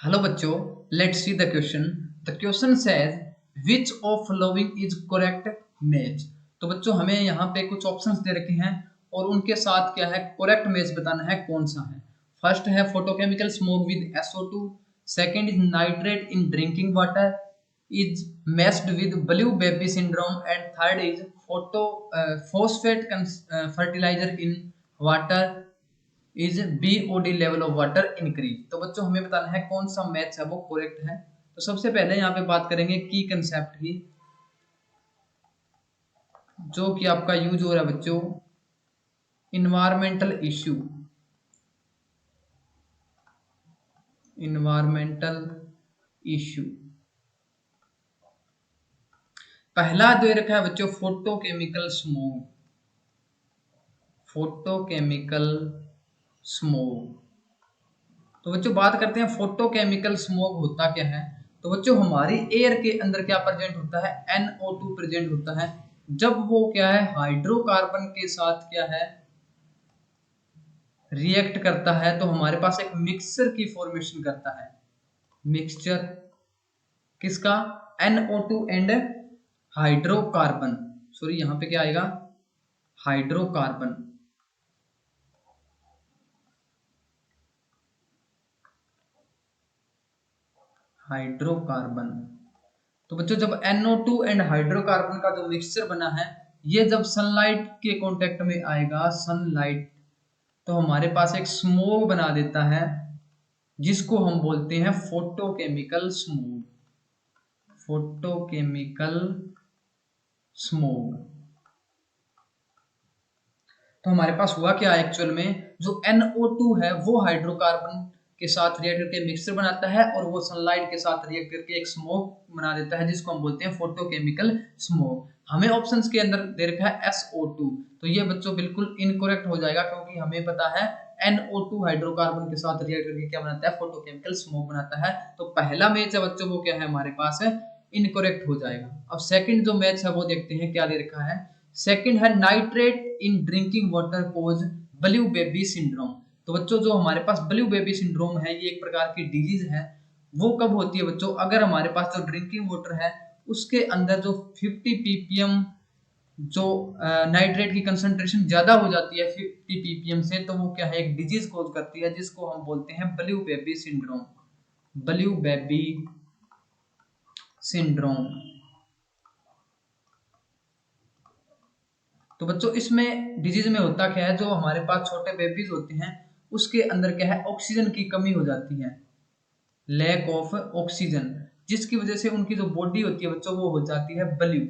Hello बच्चों, let's see the question. The question says which of following is correct match. तो बच्चों हमें यहाँ पे कुछ ऑप्शंस दे रखे हैं और उनके साथ क्या है करेक्ट मैच बताना है कौन सा है. फर्स्ट है photochemical smoke with SO2. Second is nitrate in drinking water is matched with blue baby syndrome, and third is phosphate fertilizer in water is BOD level of water increase. तो बच्चों हमें बताना है कौन सा मैच है वो करेक्ट है. तो सबसे पहले यहाँ पे बात करेंगे की कंसेप्ट की जो कि आपका यूज हो रहा है बच्चों इन्वायरमेंटल इश्यू. इन्वायरमेंटल इश्यू पहला दे रखा है बच्चों फोटोकेमिकल स्मोक. Photochemical smoke. तो बच्चों बात करते हैं फोटोकेमिकल स्मोक होता क्या है. तो बच्चों हमारी एयर के अंदर क्या प्रेजेंट होता है NO2 प्रेजेंट होता है. जब वो क्या है हाइड्रोकार्बन के साथ क्या है रिएक्ट करता है तो हमारे पास एक मिक्सचर की फॉर्मेशन करता है. मिक्सचर किसका NO2 एंड हाइड्रोकार्बन. सॉरी यहाँ पे क्या आएगा हाइड्रोकार्बन. हाइड्रोकार्बन. तो बच्चों जब NO2 एंड हाइड्रोकार्बन का जो मिक्सचर बना है ये जब सनलाइट के कांटेक्ट में आएगा सनलाइट तो हमारे पास एक स्मोक बना देता है जिसको हम बोलते हैं फोटोकेमिकल स्मोक. Photochemical smoke. तो हमारे पास हुआ क्या एक्चुअल में जो NO2 है वो हाइड्रोकार्बन के साथ रिएक्ट करके मिक्सचर बनाता है और वो सनलाइट के साथ रिएक्ट करके एक स्मोक बना देता है जिसको हम बोलते हैं फोटोकेमिकल स्मोक. हमें ऑप्शंस के अंदर दे रखा है SO2. तो ये बच्चों बिल्कुल इनकरेक्ट हो जाएगा क्योंकि हमें पता है NO2 हाइड्रोकार्बन के साथ रिएक्ट करके क्या बनाता है फोटोकेमिकल स्मोक बनाता है. तो पहला मैच है बच्चों वो क्या है हमारे पास है इनकरेक्ट हो जाएगा. अब सेकंड जो मैच है वो देखते हैं क्या दे रखा है. सेकंड है nitrate in drinking water cause blue baby syndrome. तो बच्चों जो हमारे पास ब्लू बेबी सिंड्रोम है ये एक प्रकार की डिजीज है. वो कब होती है बच्चों अगर हमारे पास जो ड्रिंकिंग वाटर है उसके अंदर जो 50 ppm जो नाइट्रेट की कंसंट्रेशन ज्यादा हो जाती है 50 ppm से तो वो क्या है एक डिजीज कोज करती है जिसको हम बोलते हैं blue baby syndrome. Blue baby syndrome. तो बच्चों इसमें डिजीज में होता क्या है जो हमारे पास छोटे बेबीज होते हैं उसके अंदर क्या है ऑक्सीजन की कमी हो जाती है. लैक ऑफ ऑक्सीजन जिसकी वजह से उनकी जो बॉडी होती है बच्चों वो हो जाती है ब्लू.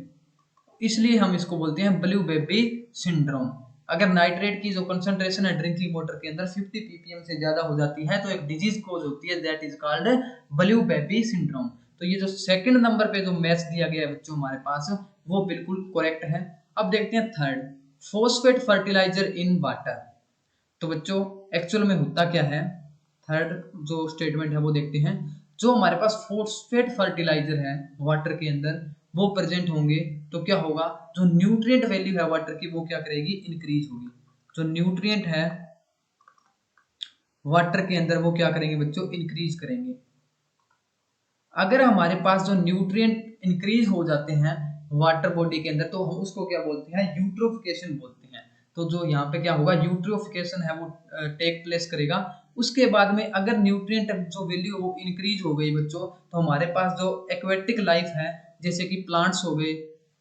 इसलिए हम इसको बोलते हैं ब्लू बेबी सिंड्रोम. अगर नाइट्रेट की जो कंसंट्रेशन है ड्रिंकिंग वाटर के अंदर 50 ppm से ज्यादा हो जाती है तो एक डिजीज कोज होती है that is called blue baby syndrome. तो ये जो सेकंड नंबर पे जो मैच दिया गया है बच्चों हमारे पास वो बिल्कुल करेक्ट है. अब देखते हैं third phosphate fertiliser in water. तो बच्चों एक्चुअल में होता क्या है थर्ड जो स्टेटमेंट है वो देखते हैं. जो हमारे पास फोस्फेट फर्टिलाइजर है वाटर के अंदर वो प्रेजेंट होंगे तो क्या होगा जो न्यूट्रिएंट वैल्यू है वाटर की वो क्या करेगी इंक्रीज होगी. जो न्यूट्रिएंट है वाटर के अंदर वो क्या करेंगे बच्चों इंक्रीज करेंगे. अगर हमारे पास जो न्यूट्रिएंट इंक्रीज हो जाते हैं वाटर बॉडी के अंदर तो हम उसको क्या बोलते हैं यूट्रोफिकेशन बोलते हैं. तो जो यहाँ पे क्या होगा यूट्रोफिकेशन है वो टेक प्लेस करेगा. उसके बाद में अगर न्यूट्रिएंट जो वैल्यू वो इंक्रीज हो गई बच्चों तो हमारे पास जो एक्वेटिक लाइफ है जैसे कि प्लांट्स हो गए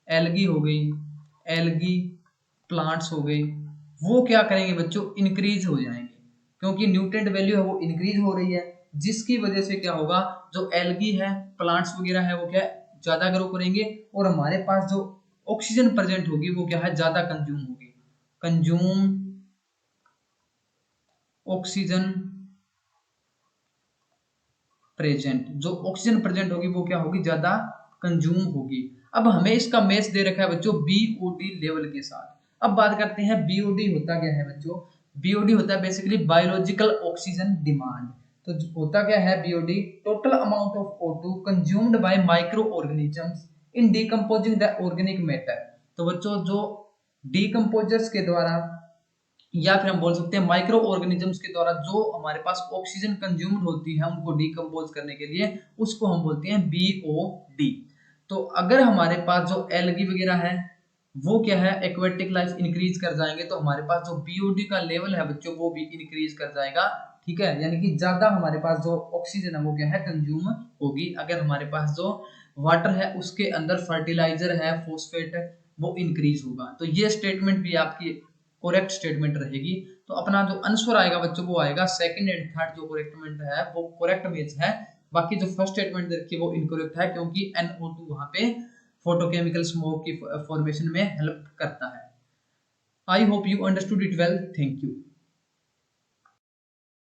एल्गी हो गई एल्गी प्लांट्स हो गई वो क्या करेंगे बच्चों इंक्रीज हो जाएंगे क्योंकि न्यूट्रिएंट वैल्यू है वो इंक्रीज हो रही है जिसकी वजह से क्या होगा जो एल्गी है प्लांट्स वगैरह है वो क्या ज्यादा ग्रो करेंगे और हमारे पास जो ऑक्सीजन प्रेजेंट होगी वो क्या है ज्यादा कंज्यूम होगी. कंज्यूम ऑक्सीजन प्रेजेंट जो ऑक्सीजन प्रेजेंट होगी वो क्या होगी ज्यादा कंज्यूम होगी. अब हमें इसका मैच दे रखा है बच्चों BOD लेवल के साथ. अब बात करते हैं BOD होता क्या है बच्चों. BOD होता है बेसिकली बायोलॉजिकल ऑक्सीजन डिमांड. तो होता क्या है BOD total amount of O2 consumed by micro organisms in decomposing the organic matter. तो बच्चों जो डिकम्पोजर्स के द्वारा या फिर हम बोल सकते हैं माइक्रो ऑर्गेनिजम्स के द्वारा जो हमारे पास ऑक्सीजन कंज्यूम्ड होती है उनको डिकम्पोज करने के लिए, उसको हम बोलते हैं बीओडी। तो अगर हमारे पास जो एल्गी वगैरह है वो क्या है, एक्वेटिक लाइफ इंक्रीज कर जाएंगे, तो हमारे पास जो बीओडी का लेवल है बच्चों वो भी इंक्रीज कर जाएगा। ठीक है, यानी कि ज्यादा हमारे पास जो ऑक्सीजन है वो क्या है, कंज्यूम होगी। अगर हमारे पास जो वाटर है उसके अंदर फर्टिलाइजर है, फॉस्फेट है, वो इंक्रीज होगा। तो ये स्टेटमेंट भी आपकी करेक्ट स्टेटमेंट रहेगी। तो अपना जो आंसर आएगा बच्चों वो आएगा सेकंड एंड थर्ड जो करेक्टमेंट है वो करेक्ट मैच है। बाकी जो फर्स्ट स्टेटमेंट देखिए वो इनकरेक्ट है, क्योंकि NO2 वहां पे फोटोकेमिकल स्मोक की फॉर्मेशन में हेल्प करता है। I hope you understood it well. Thank you.